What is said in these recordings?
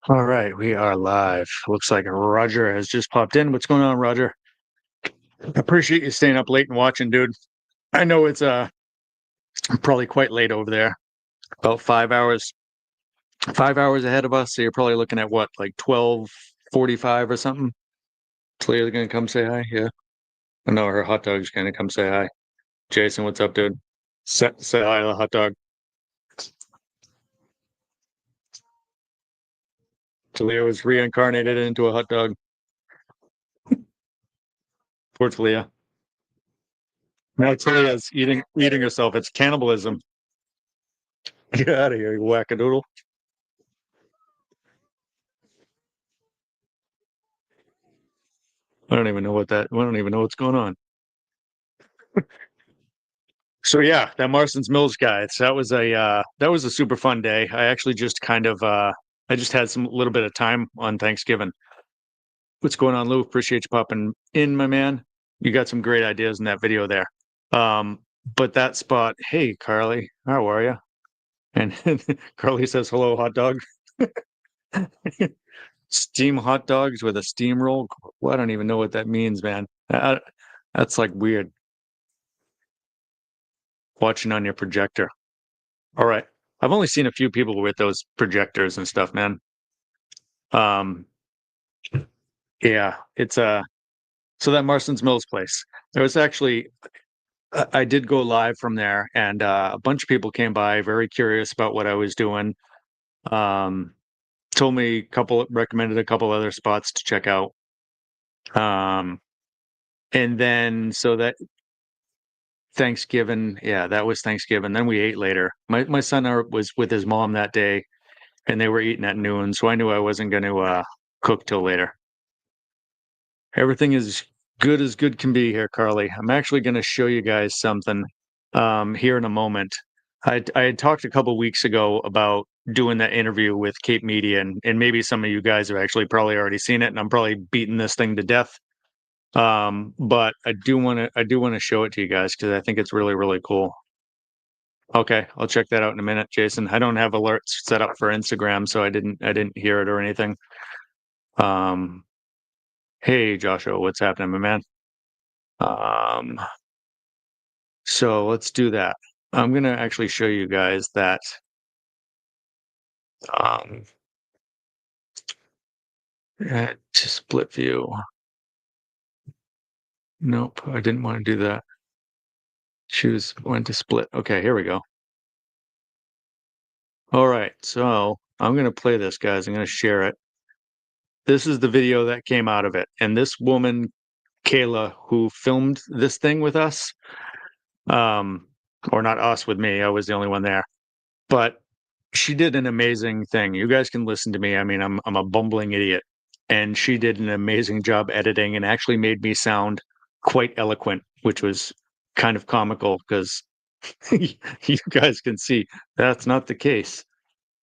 All right, we are live. Looks like Roger has just popped in. What's going on, Roger? Appreciate you staying up late and watching, dude. I know it's probably quite late over there. About 5 hours, 5 hours ahead of us. So you're probably looking at what, like 12:45 or something? Talia's gonna come say hi. Yeah. I know her hot dog's gonna come say hi. Jason, what's up, dude? Say hi to the hot dog. Talia was reincarnated into a hot dog. Poor Talia. Now Talia's eating herself. It's cannibalism. Get out of here, you wackadoodle. I don't even know what that. I don't even know what's going on. So yeah, that Marston's Mills guy. So that was a super fun day. I actually just kind of I just had some little bit of time on Thanksgiving. What's going on, Lou? Appreciate you popping in, my man. You got some great ideas in that video there. Um, but that spot, hey Carly, how are you? And Carly says hello, hot dog. Steam hot dogs with a steamroll. Well, I don't even know what that means, man. That's like weird. Watching on your projector. All right. I've only seen a few people with those projectors and stuff, man. Um, yeah, it's so that Marston's Mills place. There was actually I did go live from there, and a bunch of people came by, very curious about what I was doing. Um, told me recommended a couple other spots to check out. Um, and then so that Thanksgiving, yeah, that was Thanksgiving. Then we ate later. My son was with his mom that day, and they were eating at noon, so I knew I wasn't going to cook till later. Everything is good as good can be here, Carly. I'm actually going to show you guys something here in a moment. I had talked a couple weeks ago about doing that interview with Cape Media, and maybe some of you guys have actually probably already seen it, and I'm probably beating this thing to death. But I do want to show it to you guys because I think it's really, really cool. Okay, I'll check that out in a minute, Jason. I don't have alerts set up for Instagram, so I didn't hear it or anything. Um, hey Joshua, what's happening, my man? Um, so let's do that. I'm gonna actually show you guys that um to split view. Nope, I didn't want to do that. Choose when to split. Okay, here we go. All right, so I'm gonna play this, guys. I'm gonna share it. This is the video that came out of it, and this woman, Kayla, who filmed this thing with us, um, or not us with me, I was the only one there, but she did an amazing thing. You guys can listen to me. I mean, I'm a bumbling idiot, and she did an amazing job editing and actually made me sound quite eloquent, which was kind of comical because you guys can see that's not the case.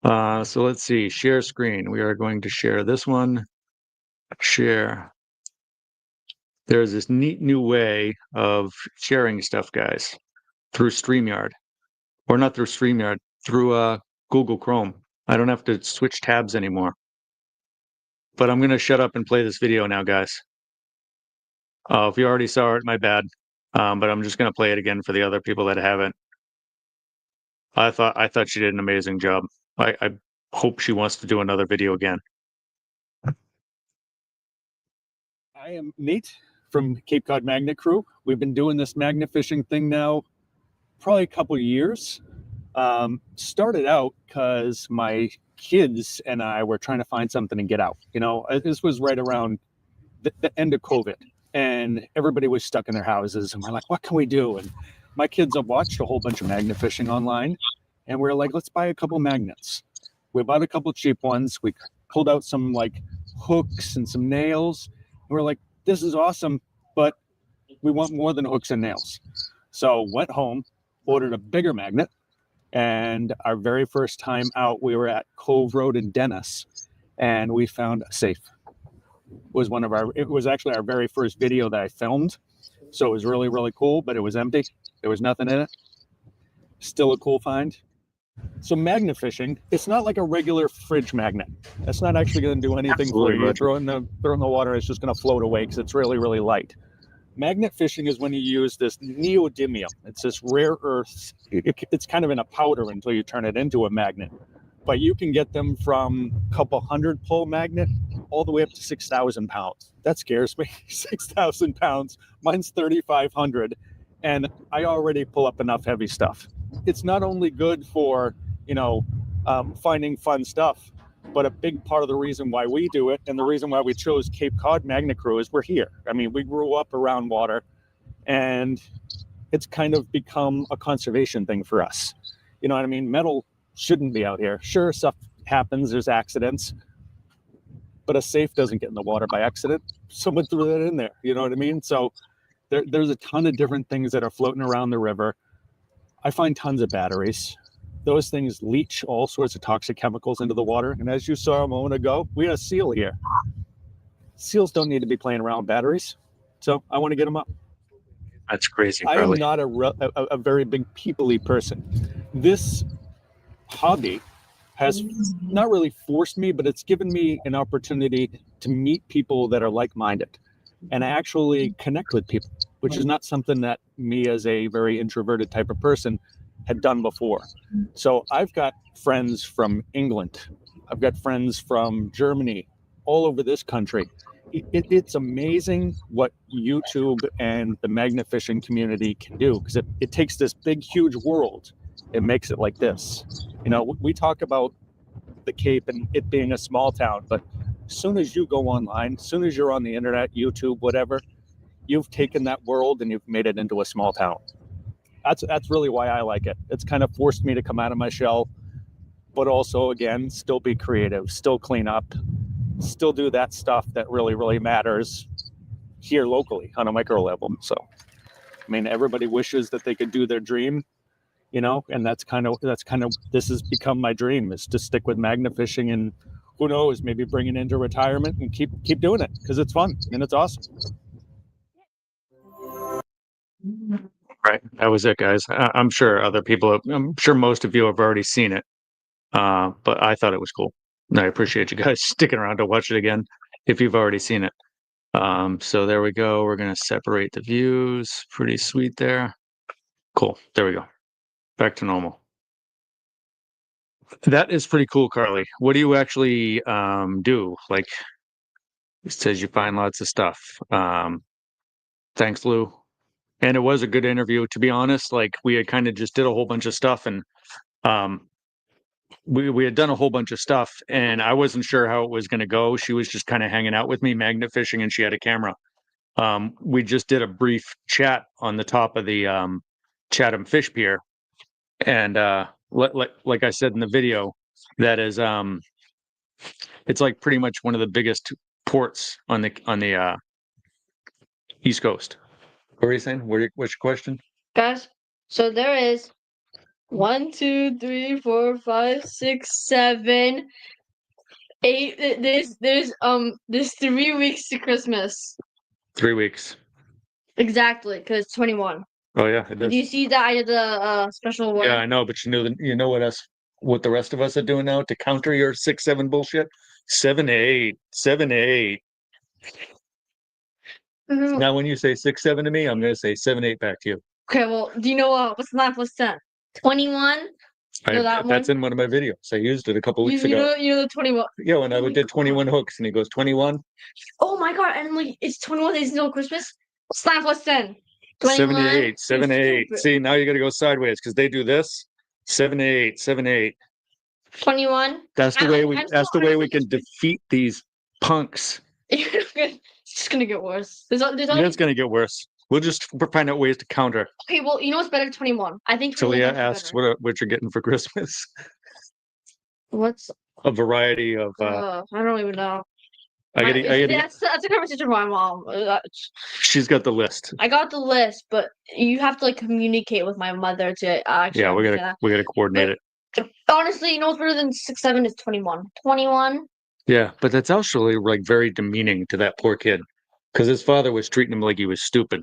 So let's see, share screen. We are going to share this one. Share. There's this neat new way of sharing stuff, guys, through StreamYard, or not through StreamYard, through Google Chrome. I don't have to switch tabs anymore. But I'm going to shut up and play this video now, guys. If you already saw it, my bad. But I'm just going to play it again for the other people that haven't. I thought she did an amazing job. I hope she wants to do another video again. I am Nate from Cape Cod Magnet Crew. We've been doing this magnet fishing thing now probably a couple of years. Started out because my kids and I were trying to find something to get out. You know, this was right around the end of COVID, and everybody was stuck in their houses. And we're like, what can we do? And my kids have watched a whole bunch of magnet fishing online, and we're like, let's buy a couple magnets. We bought a couple cheap ones. We pulled out some like hooks and some nails. And we're like, this is awesome, but we want more than hooks and nails. So went home, ordered a bigger magnet, and our very first time out, we were at Cove Road in Dennis, and we found a safe. It was actually our very first video that I filmed. So it was really, really cool, but it was empty. There was nothing in it. Still a cool find. So magnet fishing, it's not like a regular fridge magnet. That's not actually going to do anything Absolutely, for you. You Roger. throw in the water, it's just going to float away because it's really, really light. Magnet fishing is when you use this neodymium. It's this rare earth. It's kind of in a powder until you turn it into a magnet. But you can get them from a couple hundred pull magnet all the way up to 6,000 pounds. That scares me. 6,000 pounds. Mine's 3,500. And I already pull up enough heavy stuff. It's not only good for, finding fun stuff, but a big part of the reason why we do it and the reason why we chose Cape Cod Magnet Crew is we're here. I mean, we grew up around water and it's kind of become a conservation thing for us. You know what I mean? Metal shouldn't be out here. Sure, stuff happens, there's accidents, but a safe doesn't get in the water by accident. Someone threw that in there, you know what I mean? So there's a ton of different things that are floating around the river. I find tons of batteries. Those things leach all sorts of toxic chemicals into the water. And as you saw a moment ago, we had a seal here. Seals don't need to be playing around with batteries. So I want to get them up. That's crazy, I am Carly. not a very big people-y person. This hobby has not really forced me, but it's given me an opportunity to meet people that are like-minded and actually connect with people, which is not something that me as a very introverted type of person had done before. So I've got friends from England. I've got friends from Germany, all over this country. It's amazing what YouTube and the magnet fishing community can do, because it takes this big, huge world and makes it like this. We talk about the Cape and it being a small town, but as soon as you go online, as soon as you're on the internet, YouTube, whatever, you've taken that world and you've made it into a small town. That's really why I like it. It's kind of forced me to come out of my shell, but also, again, still be creative, still clean up, still do that stuff that really, really matters here locally on a micro level. So, I mean, everybody wishes that they could do their dream, and that's kind of this has become my dream, is to stick with magnet fishing, and who knows, maybe bring it into retirement and keep doing it because it's fun and it's awesome. Right. That was it, guys. I'm sure I'm sure most of you have already seen it. But I thought it was cool. And I appreciate you guys sticking around to watch it again if you've already seen it. So there we go. We're going to separate the views. Pretty sweet there. Cool. There we go. Back to normal. That is pretty cool, Carly. What do you actually do? Like, it says you find lots of stuff. Thanks, Lou. And it was a good interview. To be honest, like, we had kind of just did a whole bunch of stuff, and we had done a whole bunch of stuff, and I wasn't sure how it was going to go. She was just kind of hanging out with me, magnet fishing, and she had a camera. We just did a brief chat on the top of the Chatham Fish Pier, and like I said in the video, that is it's like pretty much one of the biggest ports on the East Coast. What were you saying? What's your question? Guys, so there is 1, 2, 3, 4, 5, 6, 7, 8. There's 3 weeks to Christmas. 3 weeks. Exactly, because 21. Oh yeah, it Do you is. see that I did the special one? Yeah, I know, but you know what the rest of us are doing now to counter your 6, 7 bullshit? 7, 8, 7, 8. Now, when you say 6, 7 to me, I'm going to say 7, 8 back to you. Okay, well, do you know what's 9 plus 10? 21. Know that That's one? in one of my videos. I used it a couple weeks You ago. know the 21. Yeah, when I did 21 hooks, and he goes 21, Oh my god! And like it's 21 days until Christmas. It's 9 plus 10. 78, 7, 8. Stupid. See, now you got to go sideways because they do this 7, 8, 7, 8. 21. That's the way we. I'm That's the so way we can defeat these punks. It's just gonna get worse. There's It's going to get worse. We'll just find out ways to counter. Okay, well, you know what's better? 21. I think 21 Talia is asks better. what you're getting for Christmas. What's A variety of. I don't even know. I gotta, That's a conversation with my mom. she's got the list. I got the list, but you have to like communicate with my mother to actually. Yeah, we understand gotta coordinate it. that. Honestly, you know what's better than 6, 7 is 21. 21. Yeah, but that's actually like very demeaning to that poor kid, because his father was treating him like he was stupid.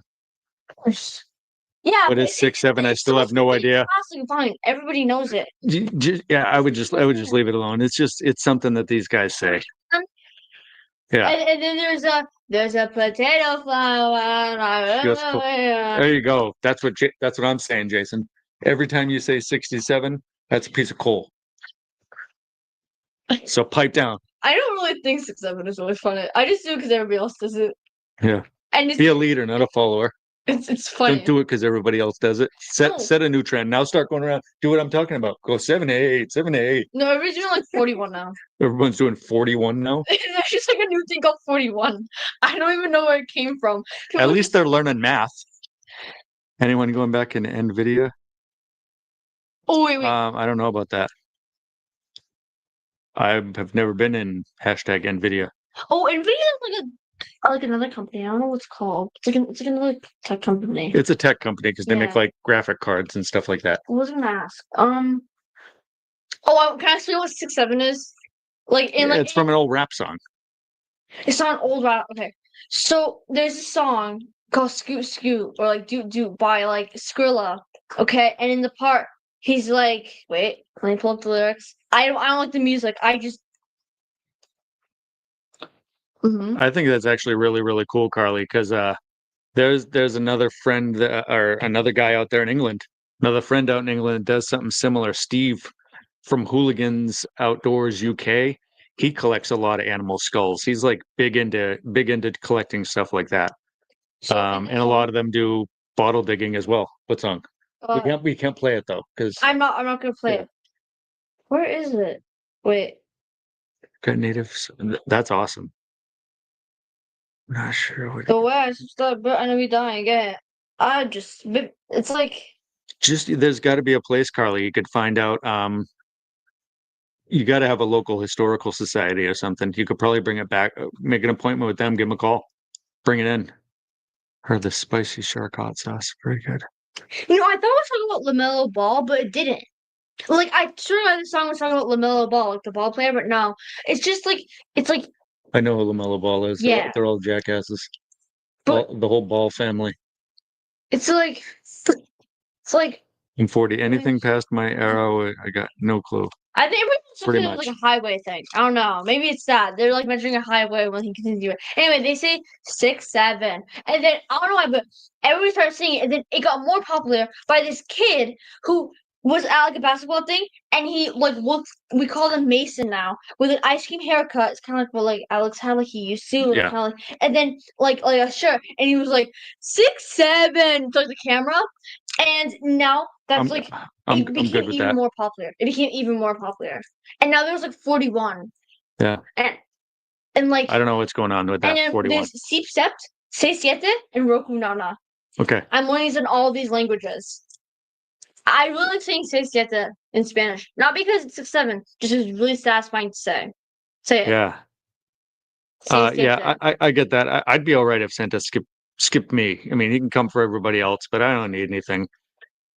Yeah, What is it's- 6'7"? I it's still so have no freaking idea. classic fine. Everybody knows it. Yeah, I would just leave it alone. It's something that these guys say. Yeah, And then there's a potato flower. Just cool. there you go. That's what I'm saying, Jason. Every time you say 67, that's a piece of coal. So pipe down. I don't really think 6'7" is really funny. I just do it because everybody else does it. Yeah. And it's Be a leader, not a follower. it's funny. Don't do it because everybody else does it. No. Set a new trend. Now start going around. Do what I'm talking about. Go 7'8", 7'8". No, everybody's doing like 41 now. Everyone's doing 41 now. There's just like a new thing called 41. I don't even know where it came from. People At just- least they're learning math. Anyone going back in NVIDIA? Oh wait. I don't know about that. I have never been in hashtag NVIDIA. Oh, Nvidia is like another company. I don't know what it's called. It's like another tech company. It's a tech company because they make Yeah. like graphic cards and stuff like that. What was I gonna ask? Can I say what 6'7" is? Like in like It's from an old rap song. it's not an old rap. Okay, so there's a song called "Scoot Scoot" or like "Doot Doot" by like Skrilla. Okay, and in the part he's like, wait, let me pull up the lyrics. I don't like the music. I just. Mhm. I think that's actually really, really cool, Carly, because there's another friend or another guy out there in England. Another friend out in England does something similar. Steve from Hooligans Outdoors UK. He collects a lot of animal skulls. He's like big into collecting stuff like that. So, And a lot of them do bottle digging as well. What song? We can't play it though because I'm not gonna play Yeah. it. Where is it? Wait. got natives. That's awesome. Not sure what. The West, but I know we dying again. It's like Just there's got to be a place, Carly, you could find out. You got to have a local historical society or something. You could probably bring it back, make an appointment with them, give them a call, bring it in. Heard the spicy shark hot sauce, very good. I thought it was talking about LaMelo Ball, but it didn't. Like I sure the song was talking about LaMelo Ball, like the ball player, but no, it's just like it's like I know who LaMelo Ball is. Yeah. They're all jackasses. But- The whole Ball family. it's like I'm 40. Anything past my arrow, I got no clue. I think everyone's Pretty looking at like a highway thing. I don't know. Maybe it's that they're like measuring a highway when he continues it. Anyway, they say 6'7", and then I don't know why, but everybody started singing, and then it got more popular by this kid who was at like a basketball thing, and he like looked. We call him Mason now with an ice cream haircut. It's kind of like what like Alex had, like he used to, Yeah. kind of like, and then like a shirt, and he was like 6'7" to like the camera, and now that's I'm, like. I'm It became good with even that. more popular. It became even more popular. And now there's like 41. Yeah. And like I don't know what's going on with and that then 41. there's Sip Sept, Se Siete, and Roku Nana. Okay. I'm learning these in all these languages. I really like saying Se Siete in Spanish. Not because it's 6'7", just it's really satisfying to say. Say it. Yeah. Se Yeah, siete. I get that. I'd be all right if Santa skipped me. I mean, he can come for everybody else, but I don't need anything.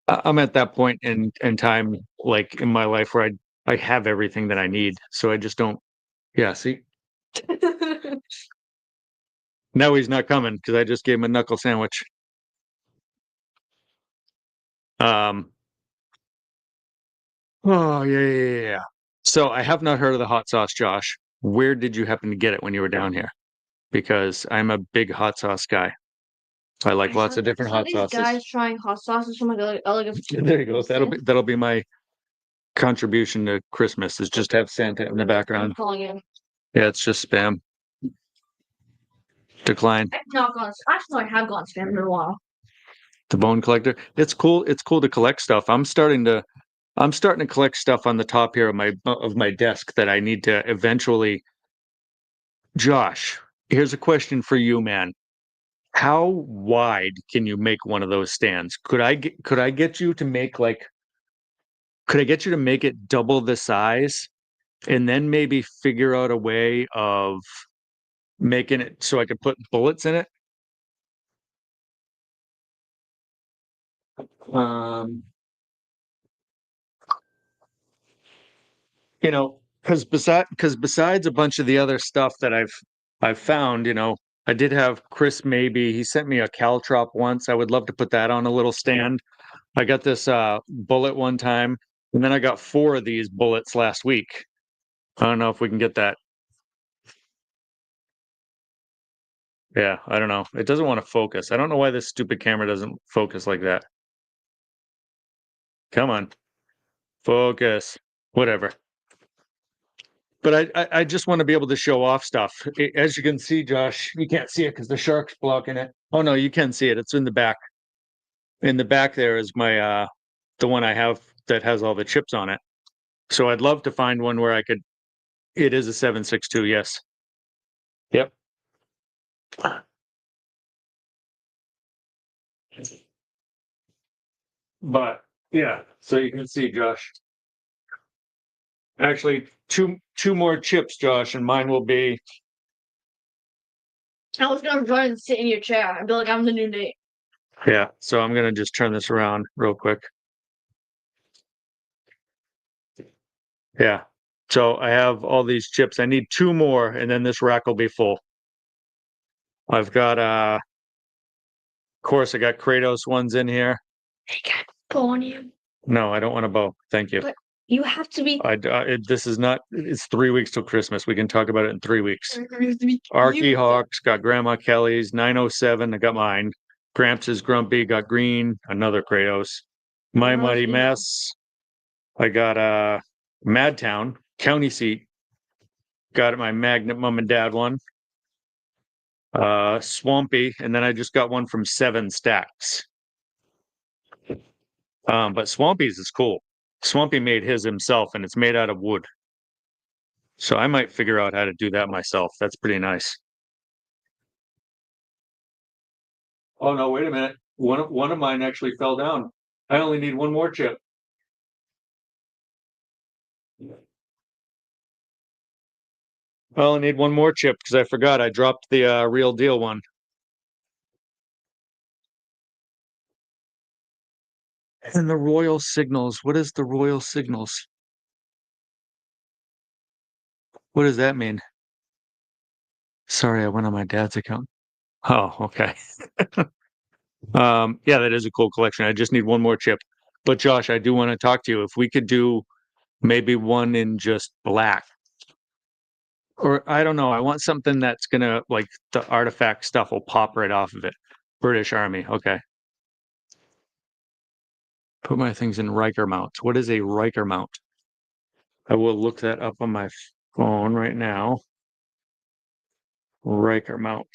I'm at that point in time, like in my life, where I have everything that I need, so I just don't. Yeah, see, now he's not coming because I just gave him a knuckle sandwich. Oh yeah. So I have not heard of the hot sauce, Josh. Where did you happen to get it when you were down here? Because I'm a big hot sauce guy. I like lots of different hot These sauces. guys trying hot sauces from like elegant. There you go. That'll be my contribution to Christmas. Is just have Santa in the I'm background. calling it. Yeah, it's just spam. Decline. I've not gone. Actually, I have gone spam in a while. The bone collector. It's cool. It's cool to collect stuff. I'm starting to collect stuff on the top here of my desk that I need to eventually. Josh, here's a question for you, man. How wide can you make one of those stands? Could I get you to make like could I get you to make it double the size and then maybe figure out a way of making it so I could put bullets in it? Because besides a bunch of the other stuff that I've found, I did have Chris maybe. He sent me a Caltrop once. I would love to put that on a little stand. I got this bullet one time, and then I got 4 of these bullets last week. I don't know if we can get that. Yeah, I don't know. It doesn't want to focus. I don't know why this stupid camera doesn't focus like that. Come on. Focus. Whatever. But I just want to be able to show off stuff. As you can see, Josh, you can't see it because the shark's blocking it. Oh no, you can see it. It's in the back. In the back there is my the one I have that has all the chips on it. So I'd love to find one where I could. It is a 7.62, yes. Yep. But yeah, so you can see, Josh. Actually, two more chips, Josh, and mine will be. I was gonna run and sit in your chair and be like, I'm the new Nate. Yeah, so I'm gonna just turn this around real quick. Yeah. So I have all these chips. I need 2 more, and then this rack will be full. I've got of course I got Kratos ones in here. Hey, got bow on you. No, I don't want a bow. Thank you. But you have to be. This is not. It's 3 weeks till Christmas. We can talk about it in 3 weeks. You have to be Arky you. Hawks got Grandma Kelly's 907. I got mine. Gramps is Grumpy got green. Another Kratos. My Oh, Mighty yeah. Mess. I got Madtown County Seat. Got my Magnet Mom and Dad one. Swampy, and then I just got one from 7 Stacks. But Swampy's is cool. Swampy made his himself, and it's made out of wood. So I might figure out how to do that myself. That's pretty nice. Oh no, wait a minute. One of mine actually fell down. I only need 1 more chip. I only need 1 more chip because I forgot I dropped the real deal one. And the Royal Signals. What is the Royal Signals? What does that mean? Sorry, I went on my dad's account. Oh, okay. Yeah, that is a cool collection. I just need 1 more chip. But Josh, I do want to talk to you. If we could do maybe one in just black. Or I don't know. I want something that's gonna like the artifact stuff will pop right off of it. British Army. Okay. Put my things in Riker mounts. What is a Riker mount? I will look that up on my phone right now. Riker mount.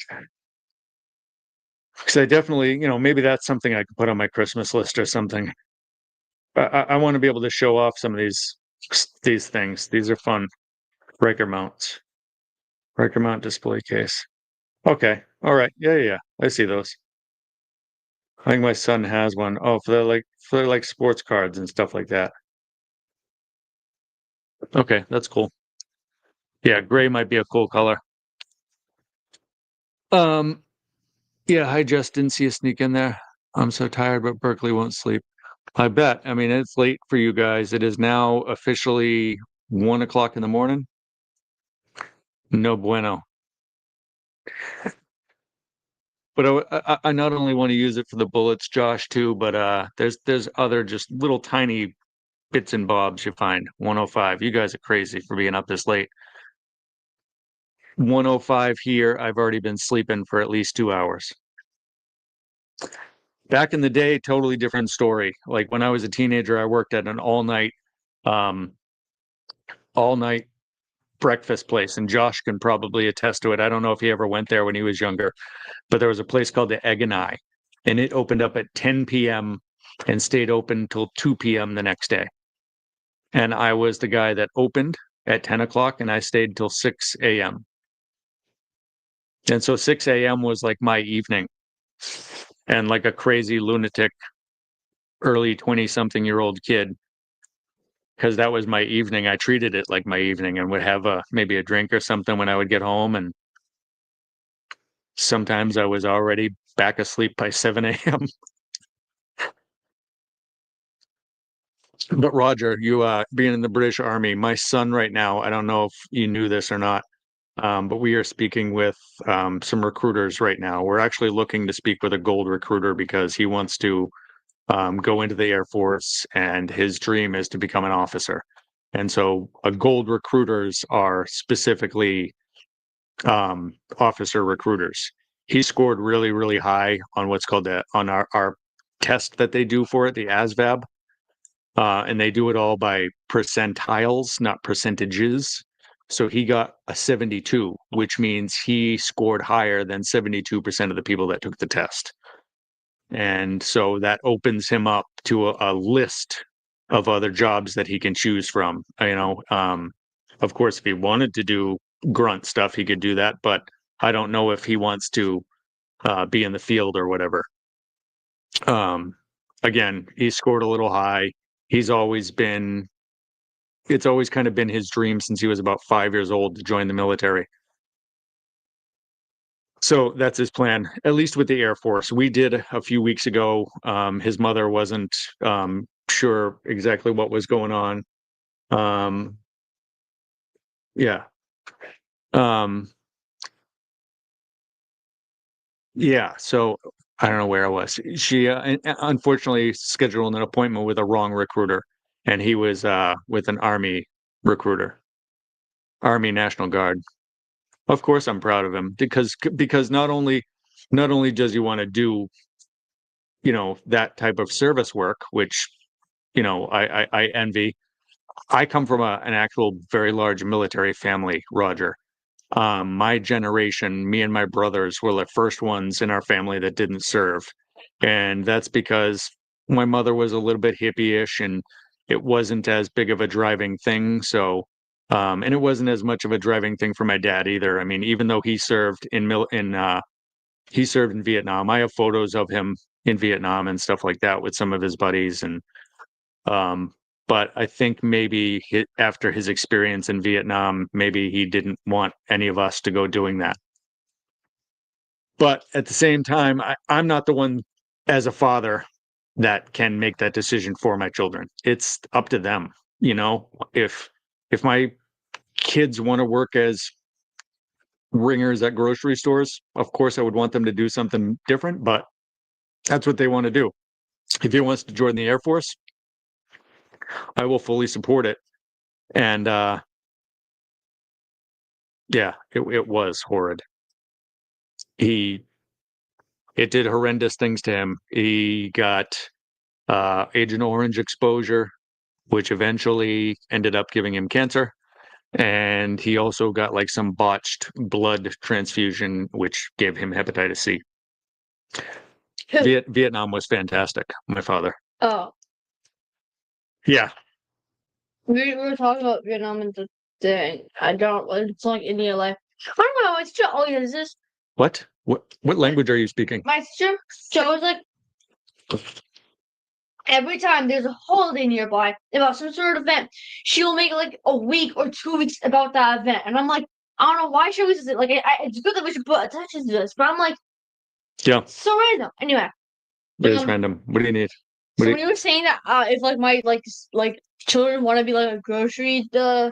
Because I definitely, maybe that's something I could put on my Christmas list or something. I want to be able to show off some of these things. These are fun. Riker mounts. Riker mount display case. Okay. All right. Yeah. I see those. I think my son has one. Oh, for like sports cards and stuff like that. Okay, that's cool. Yeah, gray might be a cool color. Yeah, I just didn't see a sneak in there. I'm so tired, but Berkeley won't sleep. I bet. I mean, it's late for you guys. It is now officially 1 o'clock in the morning. No bueno. But I not only want to use it for the bullets, Josh, too, but there's other just little tiny bits and bobs you find. 105. You guys are crazy for being up this late. 105 here. I've already been sleeping for at least 2 hours. Back in the day, totally different story. Like when I was a teenager, I worked at an all-night breakfast place, and Josh can probably attest to it. I don't know if he ever went there when he was younger, but there was a place called the Egg and I, and it opened up at 10 p.m. and stayed open till 2 p.m. the next day. And I was the guy that opened at 10 o'clock, and I stayed till 6 a.m. And so 6 a.m. was like my evening. And like a crazy lunatic, early 20-something-year-old kid, because that was my evening. I treated it like my evening and would have maybe a drink or something when I would get home. And sometimes I was already back asleep by 7 a.m. But Roger, you being in the British Army, my son right now, I don't know if you knew this or not, But we are speaking with some recruiters right now. We're actually looking to speak with a gold recruiter because he wants to go into the Air Force, and his dream is to become an officer. And so, gold recruiters are specifically officer recruiters. He scored really, really high on what's called on our test that they do for it, the ASVAB. And they do it all by percentiles, not percentages. So he got a 72, which means he scored higher than 72% of the people that took the test. And so that opens him up to a list of other jobs that he can choose from. Of course, if he wanted to do grunt stuff, he could do that, but I don't know if he wants to be in the field or whatever. Again, he scored a little high. It's always kind of been his dream since he was about 5 years old to join the military. So that's his plan, at least with the Air Force. We did a few weeks ago. His mother wasn't sure exactly what was going on. Yeah. Yeah. So I don't know where I was. She unfortunately scheduled an appointment with a wrong recruiter, and he was with an Army recruiter, Army National Guard. Of course, I'm proud of him because not only does he want to do, that type of service work, which, I envy. I come from an actual very large military family, Roger. My generation, me and my brothers were the first ones in our family that didn't serve. And that's because my mother was a little bit hippie-ish and it wasn't as big of a driving thing. So, and it wasn't as much of a driving thing for my dad either. I mean, even though he served he served in Vietnam, I have photos of him in Vietnam and stuff like that with some of his buddies. And, but I think maybe after his experience in Vietnam, maybe he didn't want any of us to go doing that. But at the same time, I'm not the one as a father that can make that decision for my children. It's up to them. If my kids want to work as ringers at grocery stores, of course I would want them to do something different, but that's what they want to do. If he wants to join the Air Force, I will fully support it. And yeah, it was horrid. It did horrendous things to him. He got Agent Orange exposure, which eventually ended up giving him cancer. And he also got like some botched blood transfusion, which gave him hepatitis C. Vietnam was fantastic, my father. Oh, Yeah. we were talking about Vietnam and the thing. It's like India life. I don't know. My sister always does this. What language are you speaking? My sister, she always like every time there's a holiday nearby about some sort of event, she will make like a week or 2 weeks about that event, and I'm like, I don't know why she always does it. Like, it's good that we should put attention to this, but I'm like, Yeah, so random. Anyway, it is random. What do you need? so when you were saying that, if like my like children want to be like a grocery, Yeah,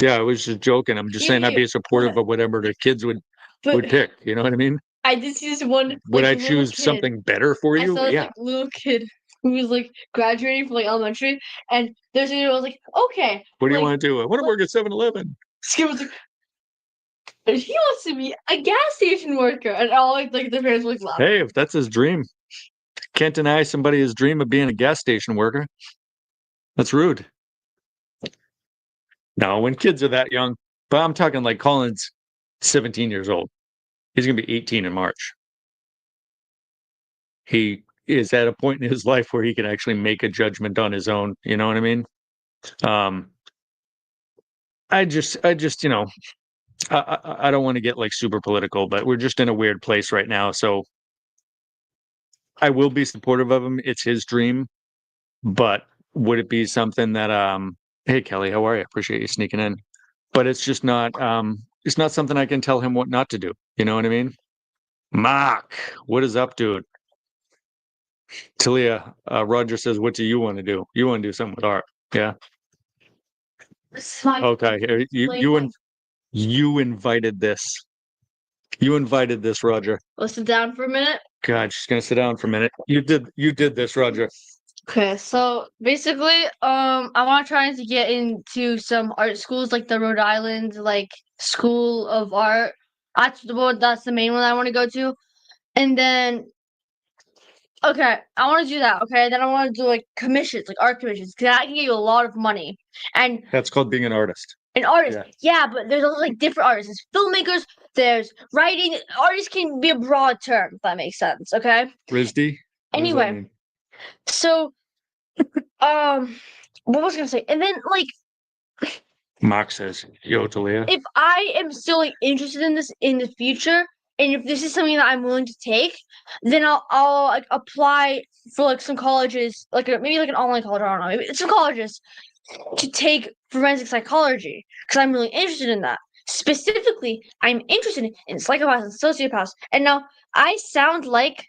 I was just joking. I'm just saying I'd be supportive of whatever the kids would pick. You know what I mean? I did see this one. Would like, I choose kid. something better for I you? saw this Yeah. like little kid who was like graduating from like elementary, and there's I was like, okay, What do you like, want to do? I want to work at 7-Eleven. Skip was like, and he wants to be a gas station worker, and all like the parents were like laughing. Hey, if that's his dream, can't deny somebody his dream of being a gas station worker. That's rude. No, when kids are that young, but I'm talking like Colin's 17 years old. He's going to be 18 in March. He is at a point in his life where he can actually make a judgment on his own. You know what I mean? I just, I don't want to get like super political, but we're just in a weird place right now. So I will be supportive of him. It's his dream, but would it be something that, hey Kelly, how are you? Appreciate you sneaking in. But it's just not, it's not something I can tell him what not to do. You know what I mean? Mark, what is up, dude? Talia, Roger says, what do you want to do? You want to do something with art. Yeah. Okay. You You invited this. You invited this, Roger. Let's sit down for a minute. God, she's gonna sit down for a minute. You did this, Roger. Okay, so basically, I want to try to get into some art schools, like the Rhode Island, like School of Art. That's the main one I want to go to, and then, okay, I want to do that. Okay, then I want to do like commissions, like art commissions, because that can get you a lot of money. And That's called being an artist. an artist, Yeah. yeah, but there's also like different artists. There's filmmakers, there's writing. Artists can be a broad term, if that makes sense. Okay. RISD? What does that Anyway, mean? so, what was I gonna say? And then like, Mark says, yo, Talia. if I am still like interested in this in the future, and if this is something that I'm willing to take, then I'll like apply for like some colleges, like maybe like an online college. I don't know, maybe some colleges to take forensic psychology because I'm really interested in that. Specifically, I'm interested in psychopaths and sociopaths. And now I sound like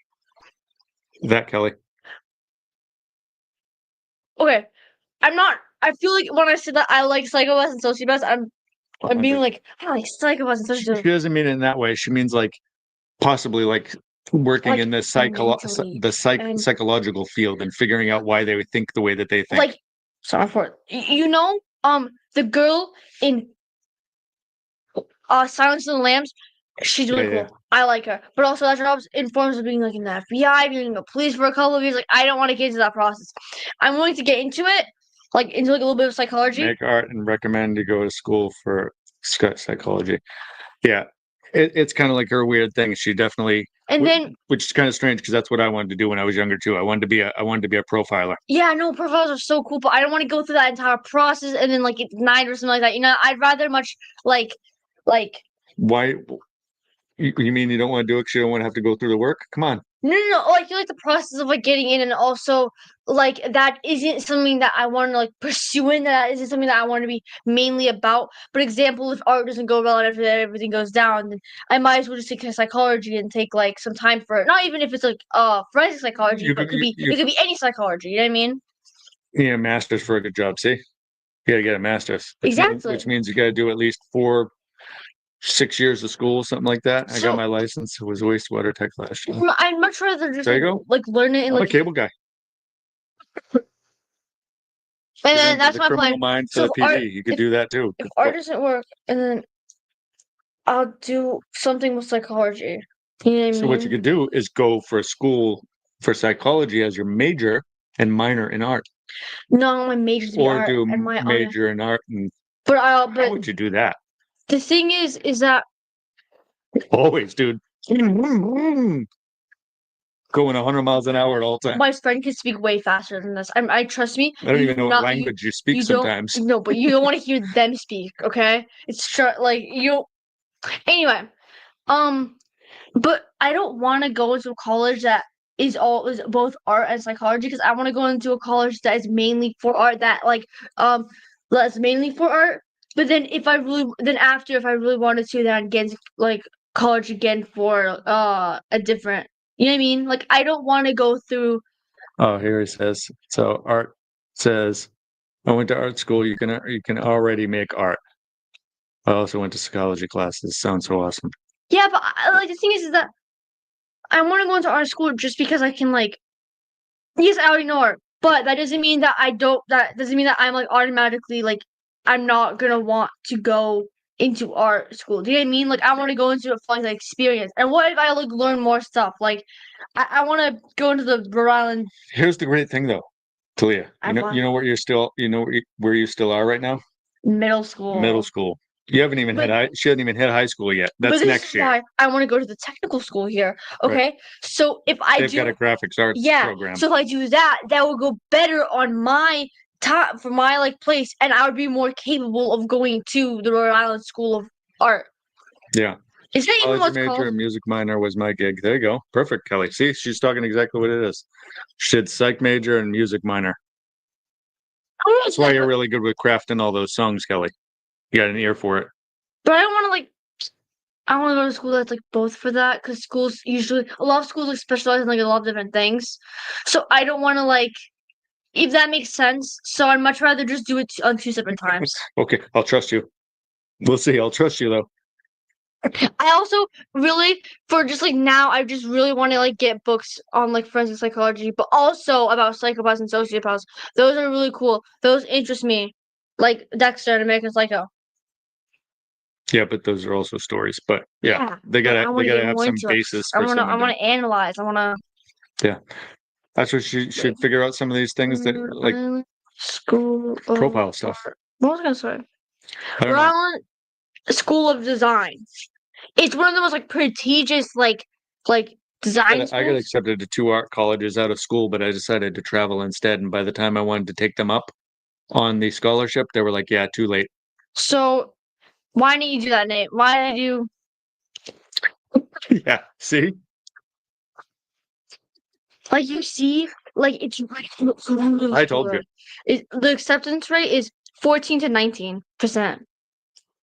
That, Kelly. okay. I'm not. I feel like when I said that I like psychopaths and sociopaths, I'm being like I like psychopaths and She sociopaths. doesn't mean it in that way. She means like possibly like working Like, in the mentally and- psychological field and figuring out why they would think the way that they think. Like, sorry for it. You know, the girl in Silence of the Lambs, she's really Yeah, yeah. cool. I like her, but also that job's in forms of being like in the FBI, being a police for a couple of years. Like, I don't want to get into that process. I'm willing to get into it, like into like a little bit of psychology. Make art and recommend to go to school for psychology. Yeah, it's kind of like her weird thing. She definitely, And then, which is kind of strange because that's what I wanted to do when I was younger too. I wanted to be a profiler. yeah, no, profiles are so cool, but I don't want to go through that entire process and then like get denied or something like that. You know, I'd rather much like Why? You mean you don't want to do it because you don't want to have to go through the work? Come on. no. I feel like the process of like getting in, and also like that isn't something that I want to like pursue in. That isn't something that I want to be mainly about. But example, if art doesn't go well and after that everything goes down, then I might as well just take psychology and take like some time for it. Not even if it's like forensic psychology, but it could be any psychology. You know what I mean? Yeah, master's for a good job. See, you got to get a master's. Exactly. Which means you got to do at least 6 years of school, something like that. I So- got my license. It was wastewater tech last year. I'd much rather just There you go. like learn it and I'm a like, cable guy. and then Get into that's the my criminal plan. mind for So the art- PD. You could if- do that too. If art doesn't work, and then I'll do something with psychology. You know what I So mean? what you could do is go for a school for psychology as your major and minor in art, No, my major's be or art do and my other. major in art. And But how but would you do that? the thing is that Always, dude. Going 100 miles an hour at all times. my friend can speak way faster than this. I trust me. I don't you even know do what not- you- language you speak you don't- sometimes. No, but you don't want to hear them speak. Okay, it's like you. Anyway, but I don't want to go into a college that is both art and psychology because I want to go into a college that is mainly for art. That's mainly for art. But then if I really wanted to, then I'd get into, like college again for a different. You know what I mean? Like I don't want to go through. Oh, here he says. So art says, I went to art school. You can already make art. I also went to psychology classes. Sounds so awesome. Yeah, but like the thing is that I want to go into art school just because I can like. Yes, I already know art, but that doesn't mean that I don't. That doesn't mean that I'm like automatically like I'm not gonna want to go into art school. Do you know what I mean? Like I want to go into it for like the experience. And what if I like learn more stuff? Like I want to go into the Rhode Island. Here's the great thing though, Talia. I want- You know where where you still are right now? Middle school. Middle school. You haven't even she hasn't even hit high school yet. But That's this next is year. why I want to go to the technical school here. Right. Okay, so if I They've do, got a graphics arts yeah. program. So if I do that, that will go better on my time for my like place, and I would be more capable of going to the Rhode Island School of Art. Yeah. Is that even College what's major called? and music minor was my gig. There you go. Perfect, Kelly. See, she's talking exactly what it is. She did psych major and music minor. That's why you're really good with crafting all those songs, Kelly. You got an ear for it. But I don't want to like. I want to go to school that's like both for that because schools usually a lot of schools like specialize in like a lot of different things. So I don't want to like, if that makes sense. So I'd much rather just do it on two separate times. Okay, I'll trust you. We'll see. I'll trust you though. I also really, for just like now, I just really want to like get books on like forensic psychology, but also about psychopaths and sociopaths. Those are really cool. Those interest me, like Dexter and American Psycho. Yeah, but those are also stories. But yeah, Yeah, they but I gotta want to get have more some into it. basis I for want to. I someone want to analyze. I want to. Yeah, that's what you should figure out. Some of these things that like School of profile stuff. What was I gonna say? I don't Rhode know. Island School of Design. It's one of the most like prestigious like design I got schools. accepted to 2 art colleges out of school, but I decided to travel instead. And by the time I wanted to take them up on the scholarship, they were like, "Yeah, too late." So why didn't you do that, Nate? Why did you? Yeah, see, Like you see, like it's I told you. The acceptance rate is 14 to 19%.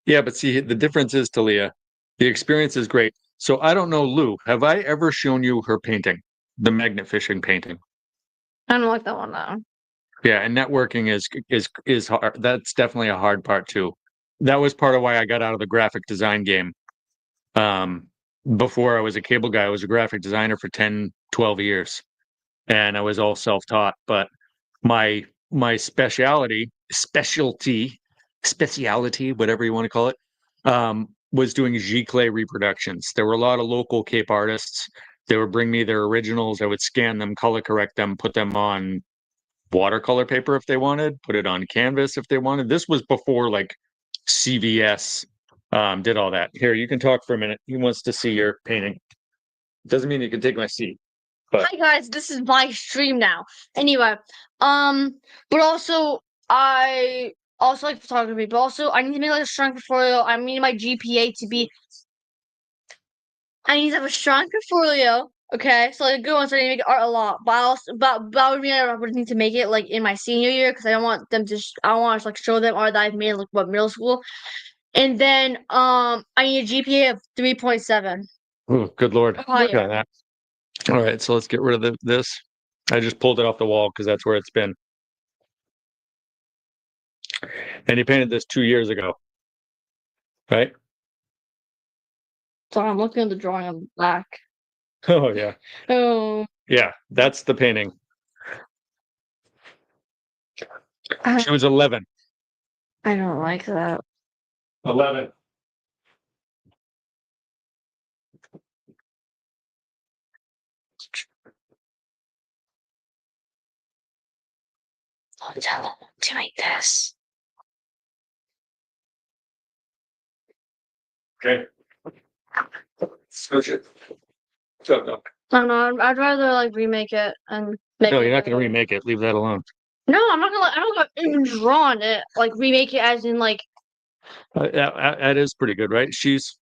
Yeah, but see, the difference is, Talia, the experience is great. So I don't know, Lou, have I ever shown you her painting, the magnet fishing painting? I don't like that one though. Yeah, and networking is hard. That's definitely a hard part too. That was part of why I got out of the graphic design game. Um, Before I was a cable guy, I was a graphic designer for 10, 12 years. And I was all self-taught. But my specialty, whatever you want to call it, was doing giclée reproductions. There were a lot of local Cape artists. They would bring me their originals. I would scan them, color correct them, put them on watercolor paper if they wanted, put it on canvas if they wanted. This was before like CVS did all that. Here, you can talk for a minute. He wants to see your painting. Doesn't mean you can take my seat. But Hi guys, this is my stream now. Anyway, but also I also like photography, but also I need to make like a strong portfolio. I need my GPA to be. I need to have a strong portfolio. Okay, so like good ones. I need to make art a lot, but I also but I would mean I would need to make it like in my senior year because I don't want them to. I don't want to like show them art that I've made like what middle school, and then I need a GPA of 3.7. oh, good Lord. Higher. Look at that. All right, so let's get rid of this. I just pulled it off the wall because that's where it's been. And he painted this 2 years ago, right? So I'm looking at the drawing on the back. Oh yeah, Oh. yeah. That's the painting. She was 11. I don't like that. 11. Don't tell them to make this. Okay. Switch it. So, no, No, I'd rather like remake it and make no, it you're not going to better. remake it. Leave that alone. No, I'm not gonna. I don't gonna even draw on it. Like remake it as in like. That is pretty good, right? She's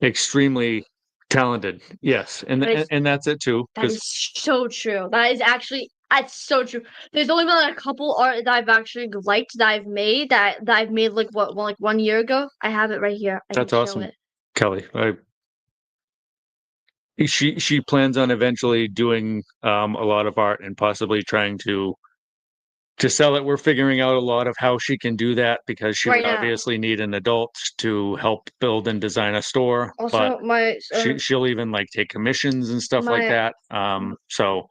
extremely talented. Yes, and That is- and that's it too. That is so true. That is actually. That's so true. There's only been like a couple art that I've actually liked that I've made that I've made like what well, like 1 year ago. I have it right here. I That's can show awesome. it. Kelly, she plans on eventually doing a lot of art and possibly trying to sell it. We're figuring out a lot of how she can do that because she Right would now. obviously need an adult to help build and design a store. But Also, my she'll even like take commissions and stuff like my- that. So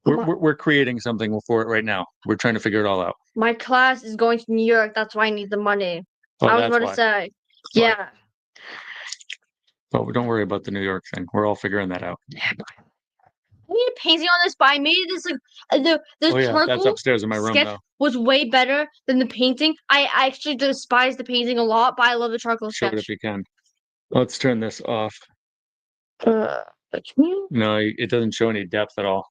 we're creating something for it right now. We're trying to figure it all out. my class is going to New York. That's why I need the money. Oh, I was that's about why. to say. why. Yeah. But don't worry about the New York thing. We're all figuring that out. I need a painting on this, but I made this like the Oh yeah, that's charcoal upstairs in my room sketch though. was way better than the painting. I actually despise the painting a lot, but I love the charcoal Show it sketch. if you can. Let's turn this off. Can you? No, it doesn't show any depth at all.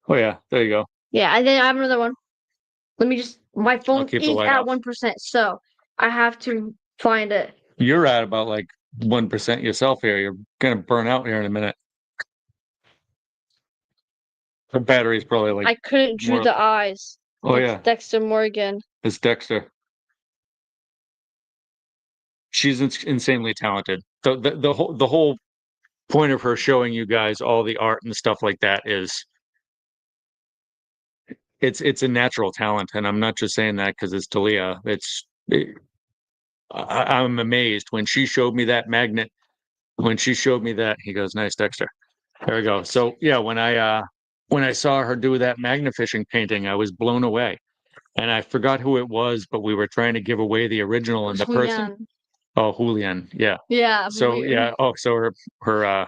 Oh yeah, there you go. Yeah, and then I have another one. Let me just. My phone keep the is light at off. 1%, so I have to find it. You're at about like 1% yourself here. You're gonna burn out here in a minute. The battery's probably like. I couldn't drew more- the eyes. Oh It's yeah, Dexter Morgan. it's Dexter. She's insanely talented. The whole point of her showing you guys all the art and stuff like that is it's a natural talent, and I'm not just saying that because it's Talia. I'm amazed when she showed me that magnet. When she showed me that, he goes, "Nice, Dexter." There we go. So yeah, when I saw her do that magnifishing painting, I was blown away. And I forgot who it was, but we were trying to give away the original and the person. Julian. Oh, Julian. Yeah. Yeah. So weird. yeah. Oh, so her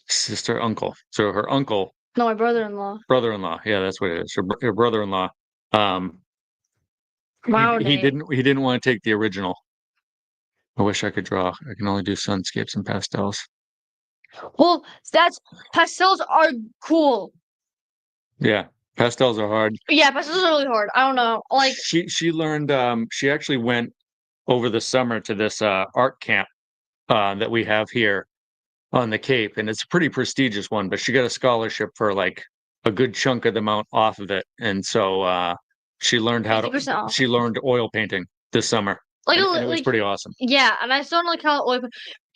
sister, uncle. So her uncle, No, my brother-in-law. brother-in-law. Yeah, that's what it is. Her brother-in-law. Um, Wow. he didn't want to take the original. I wish I could draw. I can only do sunscapes and pastels. Well, pastels are cool. Yeah, pastels are hard. Yeah, pastels are really hard. I don't know. Like, She learned. She actually went over the summer to this art camp that we have here on the Cape, and it's a pretty prestigious one. But she got a scholarship for like a good chunk of the amount off of it, and so she learned how 50% to. off. She learned oil painting this summer, like, and it was like, pretty awesome. yeah, and I still don't like how. Like,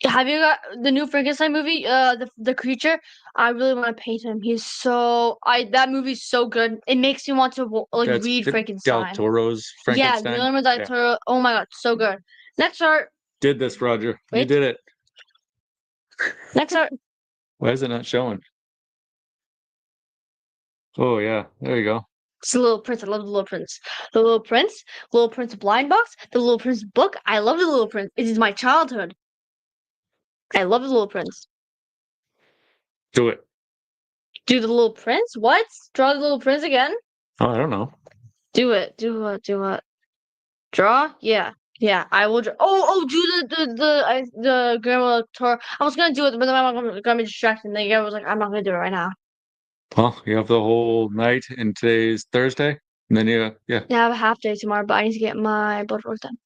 have you got the new Frankenstein movie? The creature. I really want to paint him. That movie's so good. It makes me want to That's read Del Frankenstein. Toro's Yeah, Frankenstein. Guillermo del Yeah. Toro. Oh my god, so good. Next art. Did this, Roger? You Wait. did it. Next art. Why is it not showing? Oh yeah, there you go. It's the Little Prince. I love the Little Prince. The Little Prince blind box, the Little Prince book. I love the Little Prince. It is my childhood. I love the Little Prince. Do it. Do the Little Prince? What? Draw the Little Prince again? Oh, I don't know. Do it. Do it. Do it. Draw? Yeah. Yeah, I will draw. Do the Guillermo del Toro. I was gonna do it, but then my mom got me distracted. And then I was like, I'm not gonna do it right now. Well, you have the whole night, and today's Thursday, and then yeah, Yeah, I have a half day tomorrow, but I need to get my blood work done.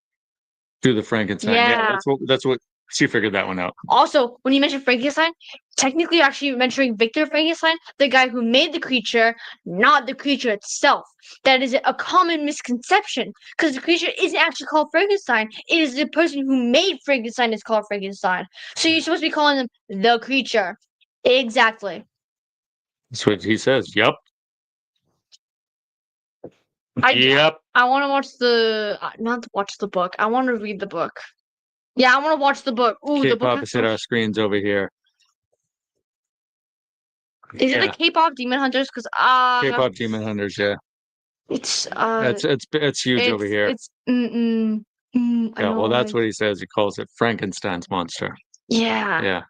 do the Frankenstein. Yeah. That's what she figured that one out. Also, when you mentioned Frankenstein, technically you're actually mentioning Victor Frankenstein, the guy who made the creature, not the creature itself. That is a common misconception because the creature isn't actually called Frankenstein. It is the person who made Frankenstein is called Frankenstein. So you're supposed to be calling them the creature. Exactly. That's what he says. Yep. Yep. I want to watch not to watch the book. I want to read the book. Yeah, I want to watch the book. Ooh, the Cape book. opposite our screens over here. Is it the K-pop Demon Hunters? Because K-pop Demon Hunters. Yeah, it's it's huge over here. It's I Yeah, well, know, that's like, what he says. He calls it Frankenstein's monster. yeah. Yeah,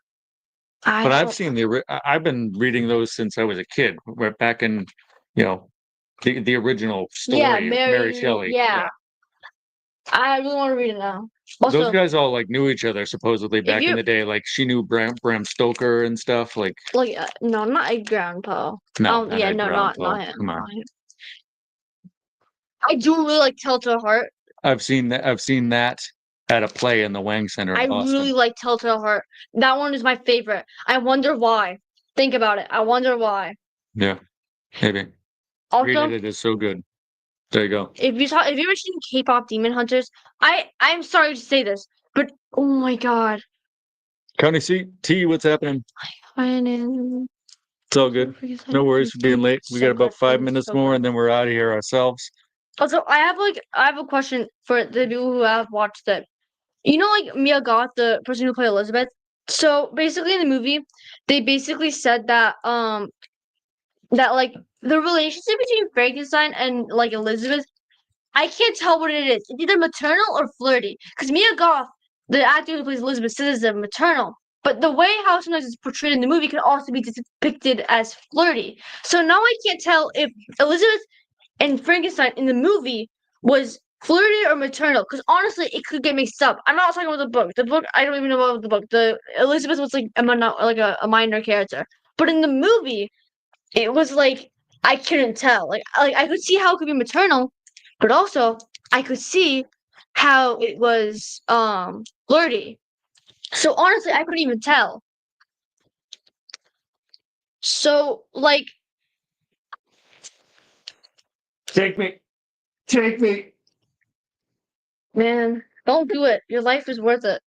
I but I've don't- seen I've been reading those since I was a kid. We're back in, the original story. Yeah, of Mary Shelley. Yeah. I really want to read it now. Also, Those guys all like knew each other supposedly back in you- the day. Like she knew Bram Stoker and stuff. Like like no, not Edgar Allan Poe. no, Oh, yeah, no, Edgar Allan not Poe. him. Come on. Not him. I do really like Telltale Heart. I've seen that at a play in the Wang Center in I Boston. really like Telltale Heart. That one is my favorite. I wonder why. Think about it. I wonder why. Yeah, maybe. Also, Read it is so good. There you go. if you ever seen K-pop Demon Hunters, I'm sorry to say this, but oh my god. County seat T, what's happening? It's all good. No worries for being late. We got about 5 minutes more, and then we're out of here ourselves. Also, I have a question for the people who have watched it. You know, like Mia Goth, the person who played Elizabeth. So basically, in the movie, they basically said that that like the relationship between Frankenstein and like Elizabeth, I can't tell what it is. It's either maternal or flirty. Because Mia Goth, the actor who plays Elizabeth, says it's maternal. But the way how sometimes it's portrayed in the movie can also be depicted as flirty. So now I can't tell if Elizabeth and Frankenstein in the movie was flirty or maternal. Because honestly, it could get mixed up. I'm not talking about the book. The book, I don't even know about the book. The Elizabeth was like a minor character. But in the movie, it was like I couldn't tell. Like I could see how it could be maternal, but also I could see how it was flirty. So honestly, I couldn't even tell. So like Take me. man, don't do it. Your life is worth it.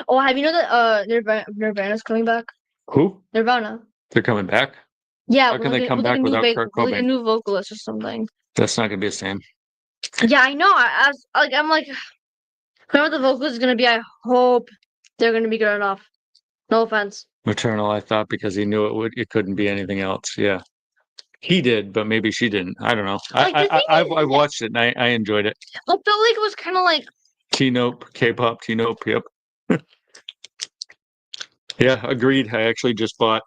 Oh, have you know that Nirvana's coming back? Who? Nirvana. They're coming back? Yeah, How can they come with back a new without Kurt with like a Cobain? new vocalist or something. That's not gonna be the same. Yeah, I know. I'm like, whoever the vocalist is gonna be, I hope they're gonna be good enough. No offense. Maternal, I thought, because he knew it couldn't be anything else. Yeah. He did, but maybe she didn't. I don't know. Like, the thing I is, watched it and I enjoyed it. I felt like it was kind of like, T-Nope, K-pop, T-Nope, yep. Yeah, agreed. I actually just bought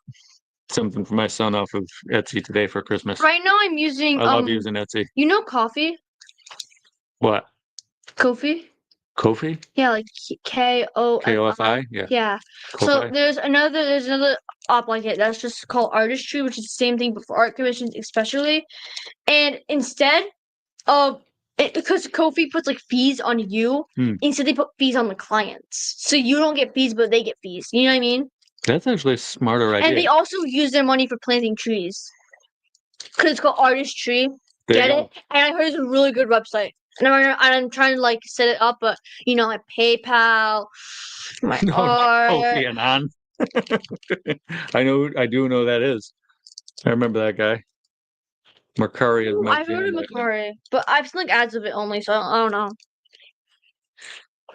something for my son off of Etsy today for Christmas. right now I'm using I love using Etsy. you know, coffee, What? Kofi. Kofi? Yeah, like Kofi. Kofi? Yeah. Yeah. So Kofi. there's another app like it that's just called Artistry, which is the same thing but for art commissions especially. And instead of it, because Kofi puts like fees on you, instead they put fees on the clients. So you don't get fees, but they get fees. You know what I mean? That's actually a smarter idea. And they also use their money for planting trees. Because it's called Artistry. There you Get go. it? And I heard it's a really good website. And I'm trying to like set it up, but you know, my PayPal, my No, art. Kofi Annan. I do know that is. I remember that guy. Mercari is my I've heard of jam. Macquarie, but I've seen like ads of it only, so I don't know.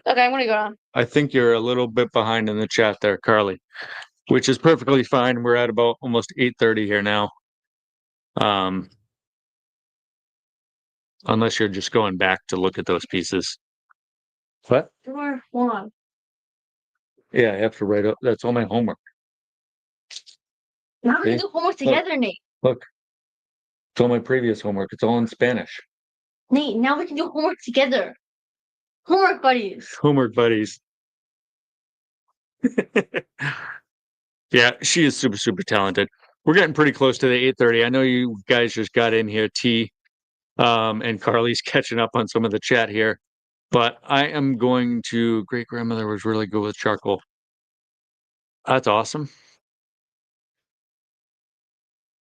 Okay, I'm gonna go on. I think you're a little bit behind in the chat there, Carly, which is perfectly fine. We're at about almost 8:30 here now. Unless you're just going back to look at those pieces. What? Sure, hold on. Yeah, I have to write up. That's all my homework. Now we See? can do homework together, Nate. Look, it's all my previous homework. It's all in Spanish. Nate, now we can do homework together. Homework buddies. Homework buddies. Yeah, she is super, super talented. We're getting pretty close to the 8:30. I know you guys just got in here, T, and Carly's catching up on some of the chat here. But I am going to. Great grandmother was really good with charcoal. That's awesome.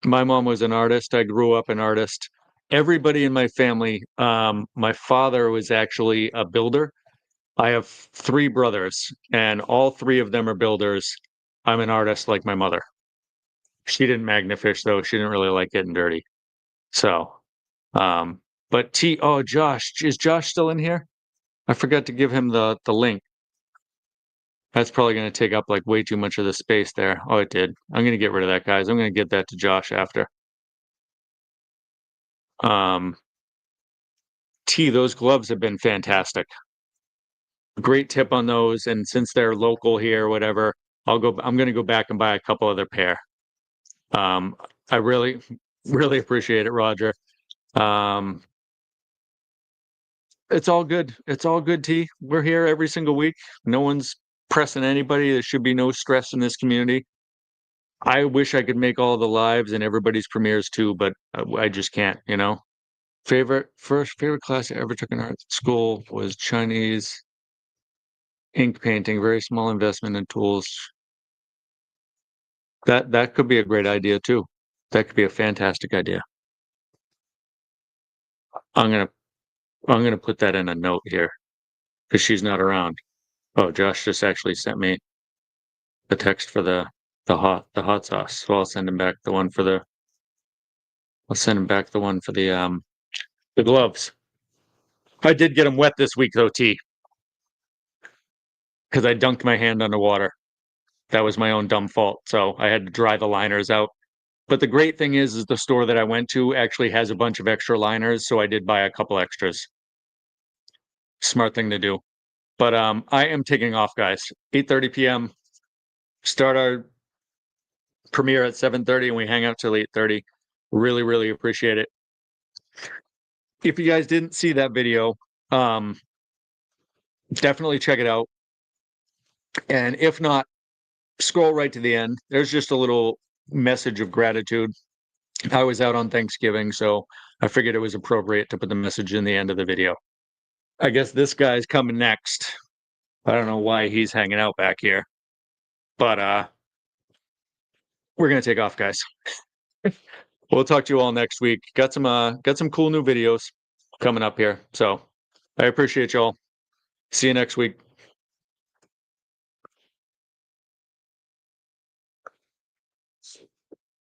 My mom was an artist. I grew up an artist. Everybody in my family, my father was actually a builder. I have 3 brothers, and all 3 of them are builders. I'm an artist like my mother. She didn't magnafish though. She didn't really like getting dirty. So, but Josh, is Josh still in here? I forgot to give him the link. That's probably going to take up like way too much of the space there. Oh, it did. I'm going to get rid of that, guys. I'm going to get that to Josh after. Those gloves have been fantastic. Great tip on those. And since they're local here, or whatever, I'm going to go back and buy a couple other pair. I really, really appreciate it, Roger. It's all good. It's all good, T. We're here every single week. No one's pressing anybody. There should be no stress in this community. I wish I could make all the lives and everybody's premieres too, but I just can't, you know. Favorite class I ever took in art school was Chinese ink painting, very small investment in tools. That could be a great idea too. That could be a fantastic idea. I'm gonna put that in a note here because she's not around. Oh, Josh just actually sent me the text for the hot sauce. So I'll send him back the one for the the gloves. I did get them wet this week though, T. Because I dunked my hand underwater. That was my own dumb fault. So I had to dry the liners out. But the great thing is the store that I went to actually has a bunch of extra liners, so I did buy a couple extras. Smart thing to do. But I am taking off, guys. 8:30 p.m. Start our premiere at 7:30 and we hang out till 8:30. Really, really appreciate it. If you guys didn't see that video, definitely check it out. And if not, scroll right to the end. There's just a little message of gratitude. I was out on Thanksgiving, so I figured it was appropriate to put the message in the end of the video. I guess this guy's coming next. I don't know why he's hanging out back here, but we're gonna take off, guys. We'll talk to you all next week. Got some cool new videos coming up here. So I appreciate y'all. See you next week.